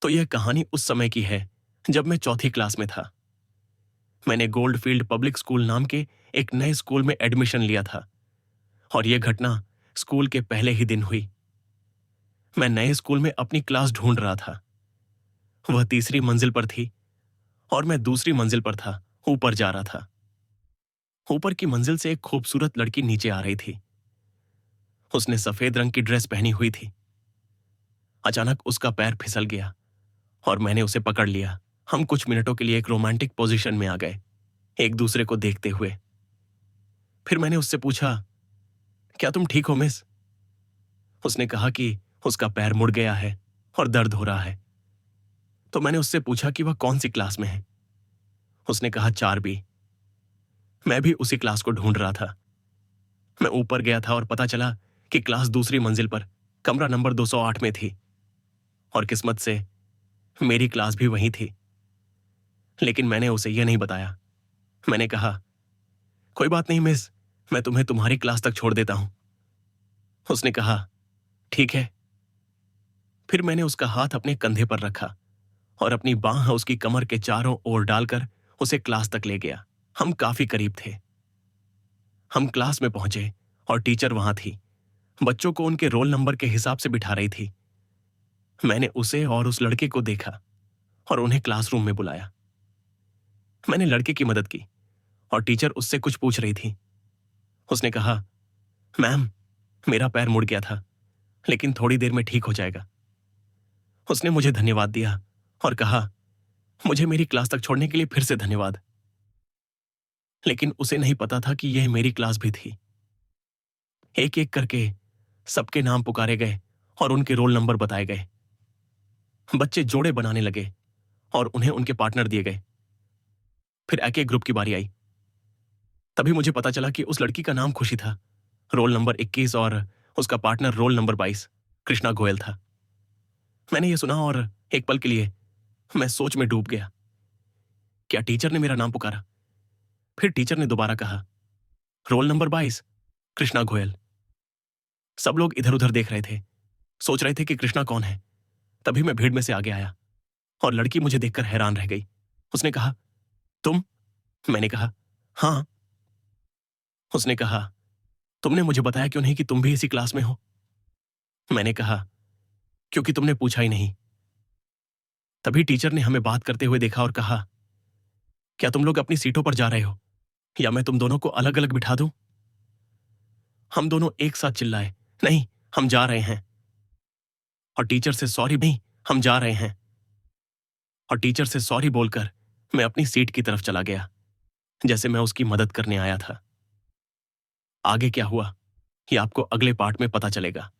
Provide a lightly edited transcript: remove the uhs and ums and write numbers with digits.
तो यह कहानी उस समय की है जब मैं चौथी क्लास में था। मैंने गोल्डफील्ड पब्लिक स्कूल नाम के एक नए स्कूल में एडमिशन लिया था और यह घटना स्कूल के पहले ही दिन हुई। मैं नए स्कूल में अपनी क्लास ढूंढ रहा था। वह तीसरी मंजिल पर थी और मैं दूसरी मंजिल पर था, ऊपर जा रहा था। ऊपर की मंजिल से एक खूबसूरत लड़की नीचे आ रही थी। उसने सफेद रंग की ड्रेस पहनी हुई थी। अचानक उसका पैर फिसल गया और मैंने उसे पकड़ लिया। हम कुछ मिनटों के लिए एक रोमांटिक पोजीशन में आ गए, एक दूसरे को देखते हुए। फिर मैंने उससे पूछा, क्या तुम ठीक हो मिस? उसने कहा कि उसका पैर मुड़ गया है और दर्द हो रहा है। तो मैंने उससे पूछा कि वह कौन सी क्लास में है। उसने कहा 4B। मैं भी उसी क्लास को ढूंढ रहा था। मैं ऊपर गया था और पता चला कि क्लास दूसरी मंजिल पर कमरा नंबर 208 में थी और किस्मत से मेरी क्लास भी वहीं थी। लेकिन मैंने उसे यह नहीं बताया। मैंने कहा, कोई बात नहीं मिस, मैं तुम्हें तुम्हारी क्लास तक छोड़ देता हूं। उसने कहा, ठीक है। फिर मैंने उसका हाथ अपने कंधे पर रखा और अपनी बांह उसकी कमर के चारों ओर डालकर उसे क्लास तक ले गया। हम काफी करीब थे। हम क्लास में पहुंचे और टीचर वहां थी। बच्चों को उनके रोल नंबर के हिसाब से बिठा रही थी। मैंने उसे और उस लड़के को देखा और उन्हें क्लासरूम में बुलाया। मैंने लड़के की मदद की और टीचर उससे कुछ पूछ रही थी। उसने कहा, मैम, मेरा पैर मुड़ गया था, लेकिन थोड़ी देर में ठीक हो जाएगा। उसने मुझे धन्यवाद दिया और कहा, मुझे मेरी क्लास तक छोड़ने के लिए फिर से धन्यवाद। लेकिन उसे नहीं पता था कि यह मेरी क्लास भी थी। एक एक करके सबके नाम पुकारे गए और उनके रोल नंबर बताए गए। बच्चे जोड़े बनाने लगे और उन्हें उनके पार्टनर दिए गए। फिर एक एक ग्रुप की बारी आई। तभी मुझे पता चला कि उस लड़की का नाम खुशी था, रोल नंबर 21, और उसका partner roll number 22 Krishna Goyal था। मैंने यह सुना और एक पल के लिए मैं सोच में डूब गया। क्या टीचर ने मेरा नाम पुकारा? फिर टीचर ने दोबारा कहा, रोल नंबर 22 कृष्णा गोयल। सब लोग इधर उधर देख रहे थे, सोच रहे थे कि कृष्णा कौन है। तभी मैं भीड़ में से आगे आया और लड़की मुझे देखकर हैरान रह गई। उसने कहा, तुम? मैंने कहा, हाँ। उसने कहा, तुमने मुझे बताया क्यों नहीं कि तुम भी इसी क्लास में हो? मैंने कहा, क्योंकि तुमने पूछा ही नहीं। तभी टीचर ने हमें बात करते हुए देखा और कहा, क्या तुम लोग अपनी सीटों पर जा रहे हो या मैं तुम दोनों को अलग अलग बिठा दूं? हम दोनों एक साथ चिल्लाए, नहीं, हम जा रहे हैं। और टीचर से सॉरी, नहीं, हम जा रहे हैं। और टीचर से सॉरी बोलकर मैं अपनी सीट की तरफ चला गया, जैसे मैं उसकी मदद करने आया था। आगे क्या हुआ, ये आपको अगले पार्ट में पता चलेगा।